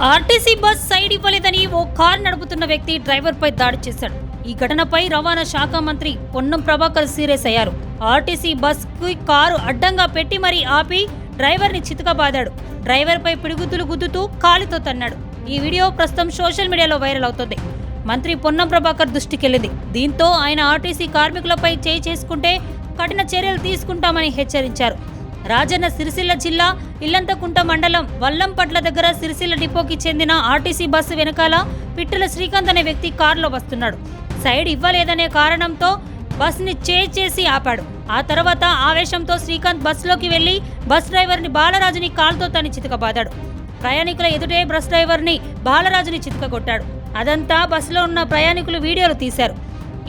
RTC bus side ఇవ్వలేదని ఓ car నడుపుతున్న వ్యక్తి డ్రైవర్పై దాడి చేశాడు. ఈ ఘటనపై రవాణా శాఖ మంత్రి పొన్నం ప్రభాకర్ సీరియస్ అయ్యారు. ఆర్టీసీ బస్కు కారు అడ్డంగా పెట్టి మరీ ఆపి డ్రైవర్ని చితకబాదాడు. డ్రైవర్పై పిడుగుతులు గుద్దుతూ కాలితో తన్నాడు. ఈ వీడియో ప్రస్తుతం సోషల్ మీడియాలో వైరల్ అవుతోంది. మంత్రి పొన్నం ప్రభాకర్ దృష్టికెళ్లింది. దీంతో ఆయన ఆర్టీసీ కార్మికులపై చేయి చేసుకుంటే కఠిన చర్యలు తీసుకుంటామని హెచ్చరించారు. రాజన్న సిరిసిల్ల జిల్లా ఇల్లంతకుంట మండలం వల్లంపట్ల దగ్గర సిరిసిల్ల డిపోకి చెందిన ఆర్టీసీ బస్సు వెనకాల పిట్టల శ్రీకాంత్ అనే వ్యక్తి కారులో వస్తున్నాడు. సైడ్ ఇవ్వలేదనే కారణంతో బస్సుని చేసి ఆపాడు. ఆ తర్వాత ఆవేశంతో శ్రీకాంత్ బస్సులోకి వెళ్లి బస్ డ్రైవర్ని బాలరాజుని కాలుతో తని చితకబాదాడు. ప్రయాణికుల ఎదుటే బస్ డ్రైవర్ని బాలరాజుని చితకగొట్టాడు. అదంతా బస్సులో ఉన్న ప్రయాణికులు వీడియోలు తీశారు.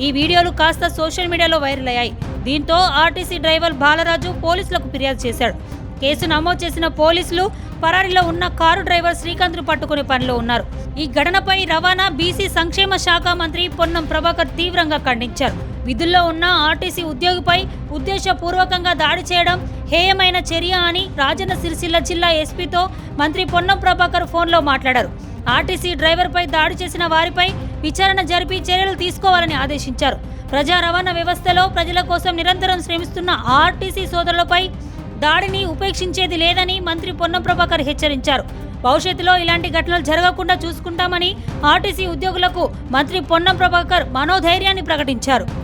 ఈ వీడియోలు కాస్త సోషల్ మీడియాలో వైరల్ అయ్యాయి. దీంతో ఆర్టీసీ డ్రైవర్ బాలరాజు పోలీసులకు ఫిర్యాదు చేశాడు. కేసు నమోదు చేసిన పోలీసులు పరారీలో ఉన్న కారు డ్రైవర్ శ్రీకాంత్ను పట్టుకునే పనిలో ఉన్నారు. ఈ ఘటనపై రవాణా బీసీ సంక్షేమ శాఖ మంత్రి పొన్నం ప్రభాకర్ తీవ్రంగా ఖండించారు. విధుల్లో ఉన్న ఆర్టీసీ ఉద్యోగిపై ఉద్దేశపూర్వకంగా దాడి చేయడం హేయమైన చర్య అని రాజన్న సిరిసిల్ల జిల్లా ఎస్పీతో మంత్రి పొన్నం ప్రభాకర్ ఫోన్లో మాట్లాడారు. ఆర్టీసీ డ్రైవర్పై దాడి చేసిన వారిపై విచారణ జరిపి చర్యలు తీసుకోవాలని ఆదేశించారు. ప్రజా రవాణా వ్యవస్థలో ప్రజల కోసం నిరంతరం శ్రమిస్తున్న ఆర్టీసీ సోదరులపై దాడిని ఉపేక్షించేది లేదని మంత్రి పొన్నం ప్రభాకర్ హెచ్చరించారు. భవిష్యత్తులో ఇలాంటి ఘటనలు జరగకుండా చూసుకుంటామని ఆర్టీసీ ఉద్యోగులకు మంత్రి పొన్నం ప్రభాకర్ మనోధైర్యాన్ని ప్రకటించారు.